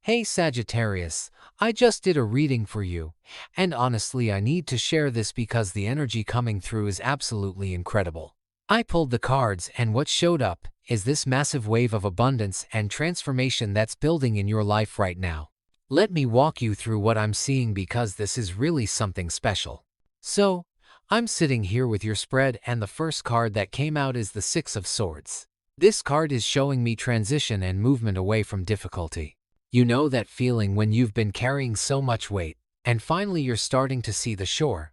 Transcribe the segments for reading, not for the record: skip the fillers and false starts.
Hey Sagittarius, I just did a reading for you, and honestly I need to share this because the energy coming through is absolutely incredible. I pulled the cards and what showed up is this massive wave of abundance and transformation that's building in your life right now. Let me walk you through what I'm seeing because this is really something special. So, I'm sitting here with your spread and the first card that came out is the Six of Swords. This card is showing me transition and movement away from difficulty. You know that feeling when you've been carrying so much weight, and finally you're starting to see the shore.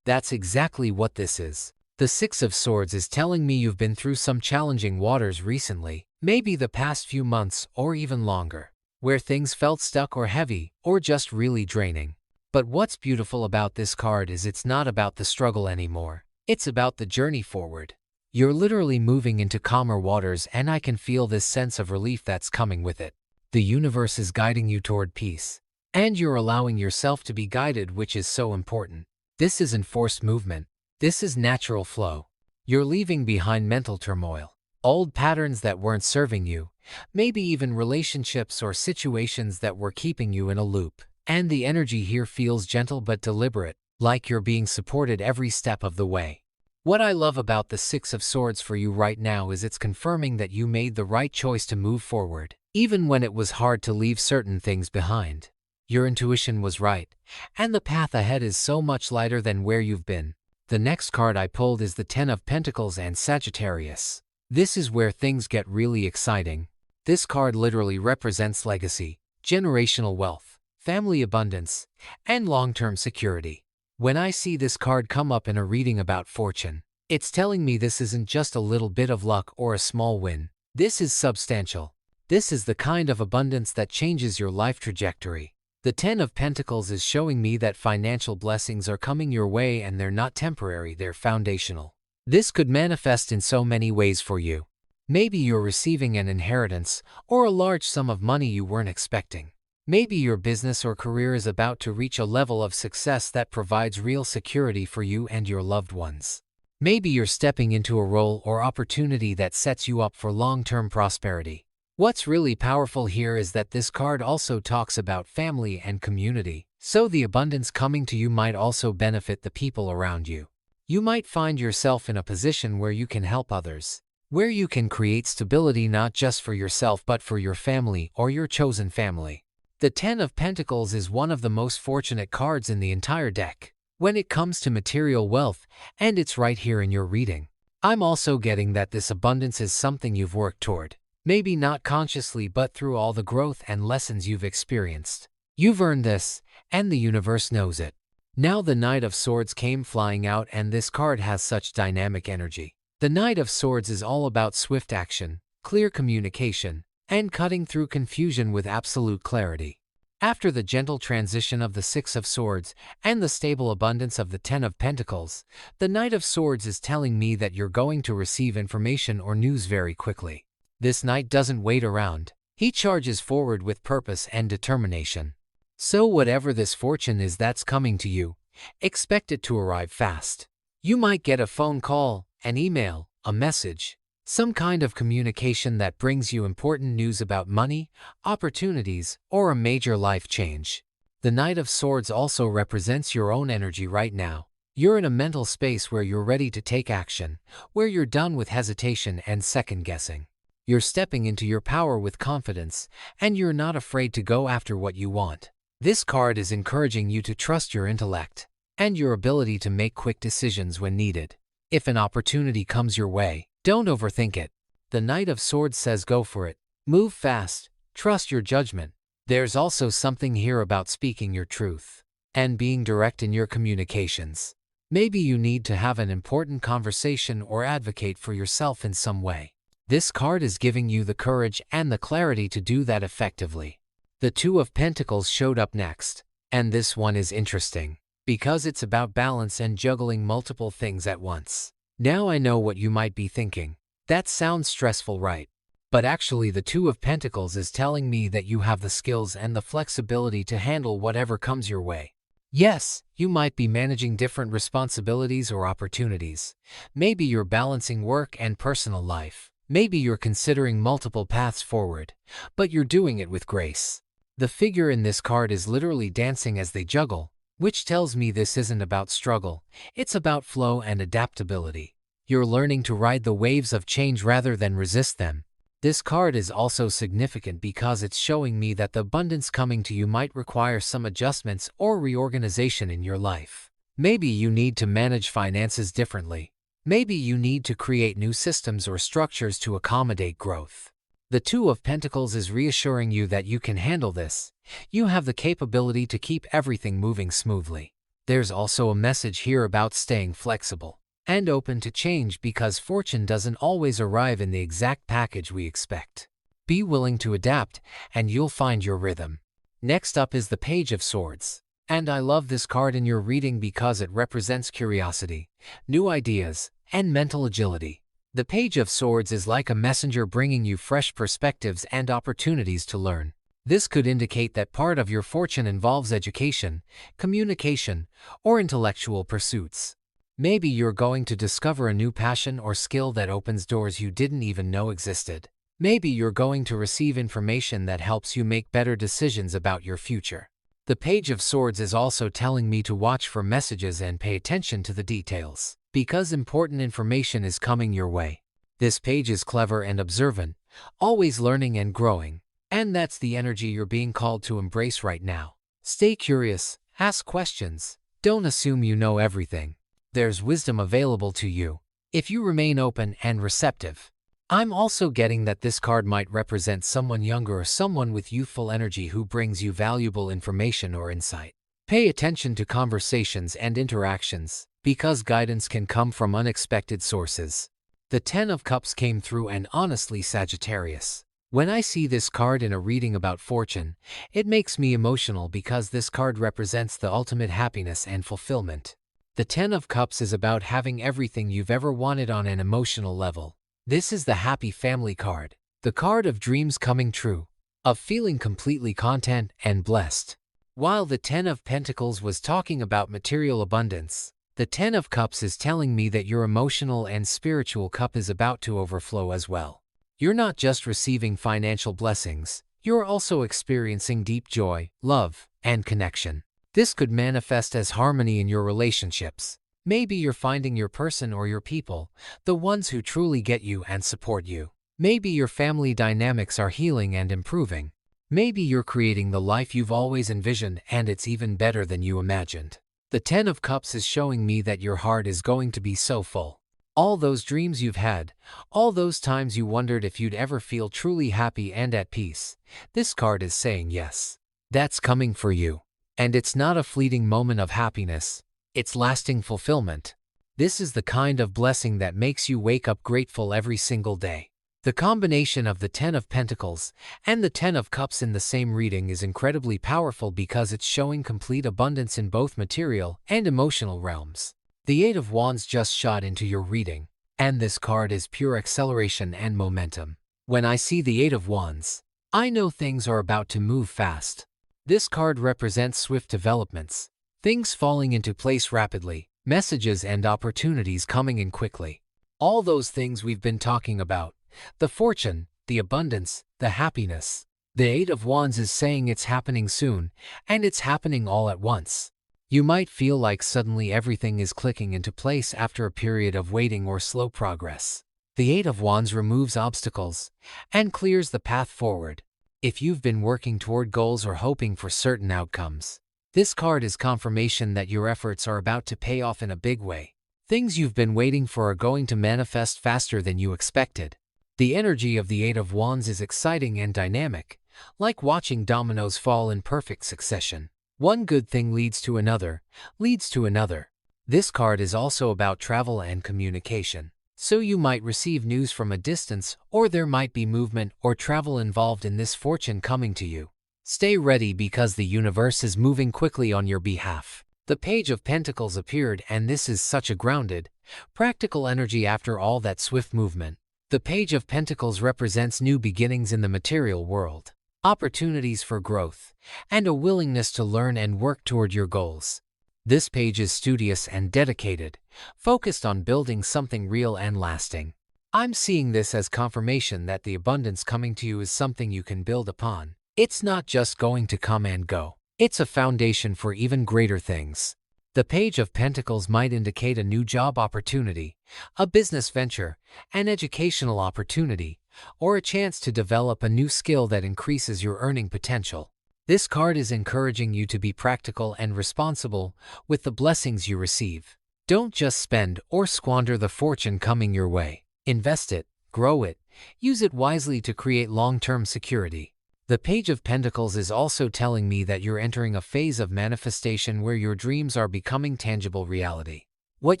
That's exactly what this is. The Six of Swords is telling me you've been through some challenging waters recently, maybe the past few months or even longer, where things felt stuck or heavy, or just really draining. But what's beautiful about this card is it's not about the struggle anymore. It's about the journey forward. You're literally moving into calmer waters and I can feel this sense of relief that's coming with it. The universe is guiding you toward peace, and you're allowing yourself to be guided, which is so important. This isn't forced movement. This is natural flow. You're leaving behind mental turmoil, old patterns that weren't serving you, maybe even relationships or situations that were keeping you in a loop. And the energy here feels gentle but deliberate, like you're being supported every step of the way. What I love about the Six of Swords for you right now is it's confirming that you made the right choice to move forward, even when it was hard to leave certain things behind. Your intuition was right, and the path ahead is so much lighter than where you've been. The next card I pulled is the Ten of Pentacles and Sagittarius. This is where things get really exciting. This card literally represents legacy, generational wealth, family abundance, and long-term security. When I see this card come up in a reading about fortune, it's telling me this isn't just a little bit of luck or a small win. This is substantial. This is the kind of abundance that changes your life trajectory. The Ten of Pentacles is showing me that financial blessings are coming your way and they're not temporary, they're foundational. This could manifest in so many ways for you. Maybe you're receiving an inheritance or a large sum of money you weren't expecting. Maybe your business or career is about to reach a level of success that provides real security for you and your loved ones. Maybe you're stepping into a role or opportunity that sets you up for long-term prosperity. What's really powerful here is that this card also talks about family and community, so the abundance coming to you might also benefit the people around you. You might find yourself in a position where you can help others, where you can create stability not just for yourself but for your family or your chosen family. The Ten of Pentacles is one of the most fortunate cards in the entire deck when it comes to material wealth, and it's right here in your reading. I'm also getting that this abundance is something you've worked toward. Maybe not consciously, but through all the growth and lessons you've experienced. You've earned this, and the universe knows it. Now the Knight of Swords came flying out, and this card has such dynamic energy. The Knight of Swords is all about swift action, clear communication, and cutting through confusion with absolute clarity. After the gentle transition of the Six of Swords and the stable abundance of the Ten of Pentacles, the Knight of Swords is telling me that you're going to receive information or news very quickly. This knight doesn't wait around. He charges forward with purpose and determination. So whatever this fortune is that's coming to you, expect it to arrive fast. You might get a phone call, an email, a message, some kind of communication that brings you important news about money, opportunities, or a major life change. The Knight of Swords also represents your own energy right now. You're in a mental space where you're ready to take action, where you're done with hesitation and second-guessing. You're stepping into your power with confidence, and you're not afraid to go after what you want. This card is encouraging you to trust your intellect and your ability to make quick decisions when needed. If an opportunity comes your way, don't overthink it. The Knight of Swords says go for it. Move fast. Trust your judgment. There's also something here about speaking your truth and being direct in your communications. Maybe you need to have an important conversation or advocate for yourself in some way. This card is giving you the courage and the clarity to do that effectively. The Two of Pentacles showed up next, and this one is interesting because it's about balance and juggling multiple things at once. Now I know what you might be thinking. That sounds stressful, right? But actually the Two of Pentacles is telling me that you have the skills and the flexibility to handle whatever comes your way. Yes, you might be managing different responsibilities or opportunities. Maybe you're balancing work and personal life. Maybe you're considering multiple paths forward, but you're doing it with grace. The figure in this card is literally dancing as they juggle, which tells me this isn't about struggle, it's about flow and adaptability. You're learning to ride the waves of change rather than resist them. This card is also significant because it's showing me that the abundance coming to you might require some adjustments or reorganization in your life. Maybe you need to manage finances differently. Maybe you need to create new systems or structures to accommodate growth. The Two of Pentacles is reassuring you that you can handle this. You have the capability to keep everything moving smoothly. There's also a message here about staying flexible and open to change because fortune doesn't always arrive in the exact package we expect. Be willing to adapt, and you'll find your rhythm. Next up is the Page of Swords. And I love this card in your reading because it represents curiosity, new ideas, and mental agility. The Page of Swords is like a messenger bringing you fresh perspectives and opportunities to learn. This could indicate that part of your fortune involves education, communication, or intellectual pursuits. Maybe you're going to discover a new passion or skill that opens doors you didn't even know existed. Maybe you're going to receive information that helps you make better decisions about your future. The Page of Swords is also telling me to watch for messages and pay attention to the details, because important information is coming your way. This page is clever and observant, always learning and growing, and that's the energy you're being called to embrace right now. Stay curious, ask questions, don't assume you know everything. There's wisdom available to you if you remain open and receptive. I'm also getting that this card might represent someone younger or someone with youthful energy who brings you valuable information or insight. Pay attention to conversations and interactions, because guidance can come from unexpected sources. The Ten of Cups came through, and honestly, Sagittarius, when I see this card in a reading about fortune, it makes me emotional because this card represents the ultimate happiness and fulfillment. The Ten of Cups is about having everything you've ever wanted on an emotional level. This is the happy family card, the card of dreams coming true, of feeling completely content and blessed. While the Ten of Pentacles was talking about material abundance, the Ten of Cups is telling me that your emotional and spiritual cup is about to overflow as well. You're not just receiving financial blessings, you're also experiencing deep joy, love, and connection. This could manifest as harmony in your relationships. Maybe you're finding your person or your people, the ones who truly get you and support you. Maybe your family dynamics are healing and improving. Maybe you're creating the life you've always envisioned and it's even better than you imagined. The Ten of Cups is showing me that your heart is going to be so full. All those dreams you've had, all those times you wondered if you'd ever feel truly happy and at peace, this card is saying yes. That's coming for you. And it's not a fleeting moment of happiness, it's lasting fulfillment. This is the kind of blessing that makes you wake up grateful every single day. The combination of the Ten of Pentacles and the Ten of Cups in the same reading is incredibly powerful because it's showing complete abundance in both material and emotional realms. The Eight of Wands just shot into your reading, and this card is pure acceleration and momentum. When I see the Eight of Wands, I know things are about to move fast. This card represents swift developments, things falling into place rapidly, messages and opportunities coming in quickly. All those things we've been talking about, the fortune, the abundance, the happiness. The Eight of Wands is saying it's happening soon, and it's happening all at once. You might feel like suddenly everything is clicking into place after a period of waiting or slow progress. The Eight of Wands removes obstacles and clears the path forward. If you've been working toward goals or hoping for certain outcomes, this card is confirmation that your efforts are about to pay off in a big way. Things you've been waiting for are going to manifest faster than you expected. The energy of the Eight of Wands is exciting and dynamic, like watching dominoes fall in perfect succession. One good thing leads to another, leads to another. This card is also about travel and communication. So you might receive news from a distance, or there might be movement or travel involved in this fortune coming to you. Stay ready because the universe is moving quickly on your behalf. The Page of Pentacles appeared, and this is such a grounded, practical energy after all that swift movement. The Page of Pentacles represents new beginnings in the material world, opportunities for growth, and a willingness to learn and work toward your goals. This page is studious and dedicated, focused on building something real and lasting. I'm seeing this as confirmation that the abundance coming to you is something you can build upon. It's not just going to come and go. It's a foundation for even greater things. The Page of Pentacles might indicate a new job opportunity, a business venture, an educational opportunity, or a chance to develop a new skill that increases your earning potential. This card is encouraging you to be practical and responsible with the blessings you receive. Don't just spend or squander the fortune coming your way. Invest it, grow it, use it wisely to create long-term security. The Page of Pentacles is also telling me that you're entering a phase of manifestation where your dreams are becoming tangible reality. What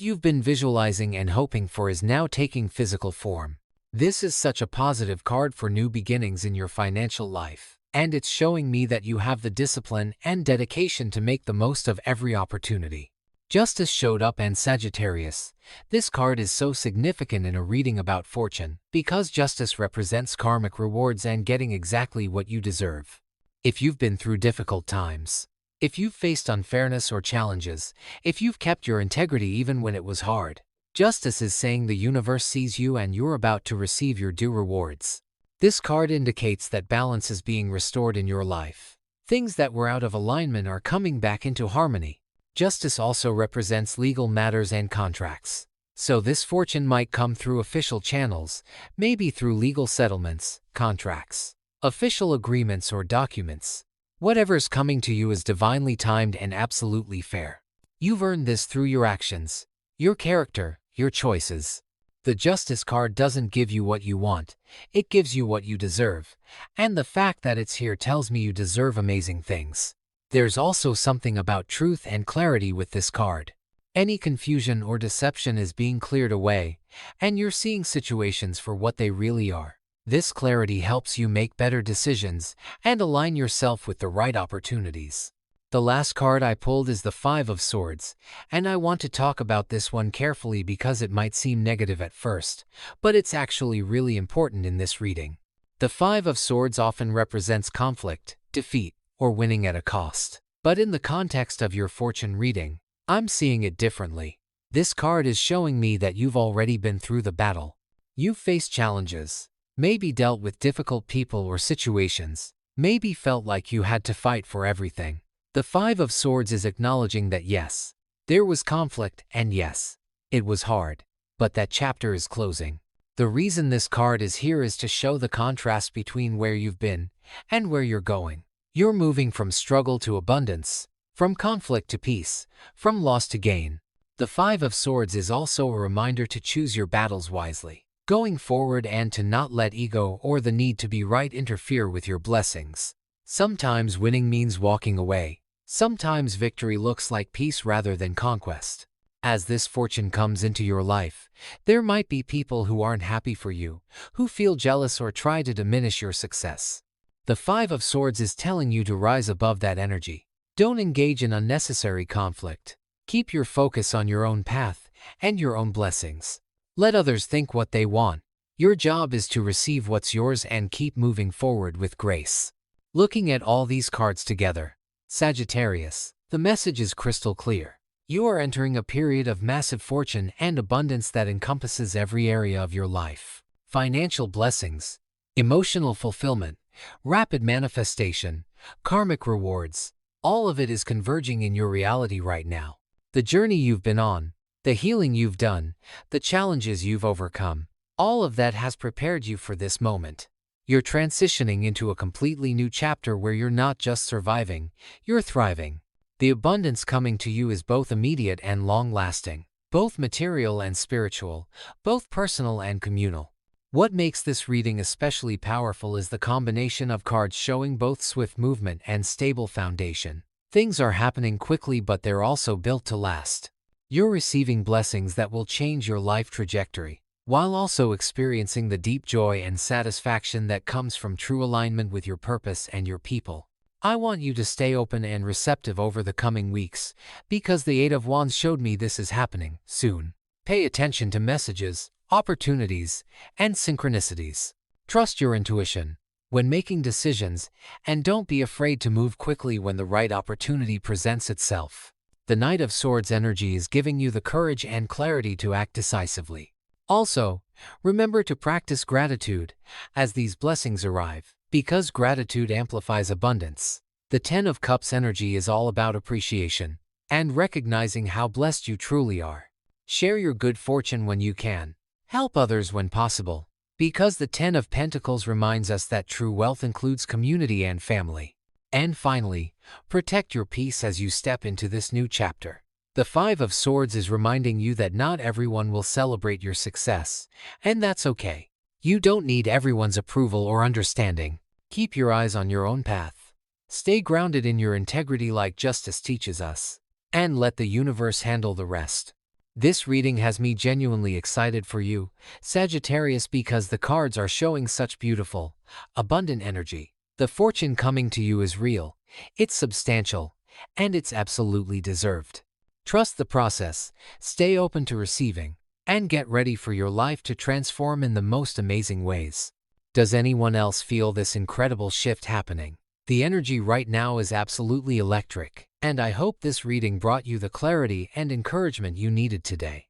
you've been visualizing and hoping for is now taking physical form. This is such a positive card for new beginnings in your financial life, and it's showing me that you have the discipline and dedication to make the most of every opportunity. Justice showed up and Sagittarius. This card is so significant in a reading about fortune because justice represents karmic rewards and getting exactly what you deserve. If you've been through difficult times, if you've faced unfairness or challenges, if you've kept your integrity even when it was hard, justice is saying the universe sees you and you're about to receive your due rewards. This card indicates that balance is being restored in your life. Things that were out of alignment are coming back into harmony. Justice also represents legal matters and contracts. So this fortune might come through official channels, maybe through legal settlements, contracts, official agreements or documents. Whatever's coming to you is divinely timed and absolutely fair. You've earned this through your actions, your character, your choices. The Justice card doesn't give you what you want, it gives you what you deserve. And the fact that it's here tells me you deserve amazing things. There's also something about truth and clarity with this card. Any confusion or deception is being cleared away, and you're seeing situations for what they really are. This clarity helps you make better decisions and align yourself with the right opportunities. The last card I pulled is the Five of Swords, and I want to talk about this one carefully because it might seem negative at first, but it's actually really important in this reading. The Five of Swords often represents conflict, defeat, or winning at a cost. But in the context of your fortune reading, I'm seeing it differently. This card is showing me that you've already been through the battle. You've faced challenges, maybe dealt with difficult people or situations, maybe felt like you had to fight for everything. The Five of Swords is acknowledging that yes, there was conflict and yes, it was hard, but that chapter is closing. The reason this card is here is to show the contrast between where you've been and where you're going. You're moving from struggle to abundance, from conflict to peace, from loss to gain. The Five of Swords is also a reminder to choose your battles wisely, going forward and to not let ego or the need to be right interfere with your blessings. Sometimes winning means walking away. Sometimes victory looks like peace rather than conquest. As this fortune comes into your life, there might be people who aren't happy for you, who feel jealous or try to diminish your success. The Five of Swords is telling you to rise above that energy. Don't engage in unnecessary conflict. Keep your focus on your own path and your own blessings. Let others think what they want. Your job is to receive what's yours and keep moving forward with grace. Looking at all these cards together, Sagittarius, the message is crystal clear. You are entering a period of massive fortune and abundance that encompasses every area of your life. Financial blessings, emotional fulfillment, rapid manifestation, karmic rewards, all of it is converging in your reality right now. The journey you've been on, the healing you've done, the challenges you've overcome, all of that has prepared you for this moment. You're transitioning into a completely new chapter where you're not just surviving, you're thriving. The abundance coming to you is both immediate and long-lasting, both material and spiritual, both personal and communal. What makes this reading especially powerful is the combination of cards showing both swift movement and stable foundation. Things are happening quickly, but they're also built to last. You're receiving blessings that will change your life trajectory, while also experiencing the deep joy and satisfaction that comes from true alignment with your purpose and your people. I want you to stay open and receptive over the coming weeks, because the Eight of Wands showed me this is happening soon. Pay attention to messages, opportunities, and synchronicities. Trust your intuition when making decisions, and don't be afraid to move quickly when the right opportunity presents itself. The Knight of Swords energy is giving you the courage and clarity to act decisively. Also, remember to practice gratitude as these blessings arrive. Because gratitude amplifies abundance. The Ten of Cups energy is all about appreciation and recognizing how blessed you truly are. Share your good fortune when you can. Help others when possible. Because the Ten of Pentacles reminds us that true wealth includes community and family. And finally, protect your peace as you step into this new chapter. The Five of Swords is reminding you that not everyone will celebrate your success, and that's okay. You don't need everyone's approval or understanding. Keep your eyes on your own path. Stay grounded in your integrity like justice teaches us, and let the universe handle the rest. This reading has me genuinely excited for you, Sagittarius, because the cards are showing such beautiful, abundant energy. The fortune coming to you is real, it's substantial, and it's absolutely deserved. Trust the process, stay open to receiving, and get ready for your life to transform in the most amazing ways. Does anyone else feel this incredible shift happening? The energy right now is absolutely electric, and I hope this reading brought you the clarity and encouragement you needed today.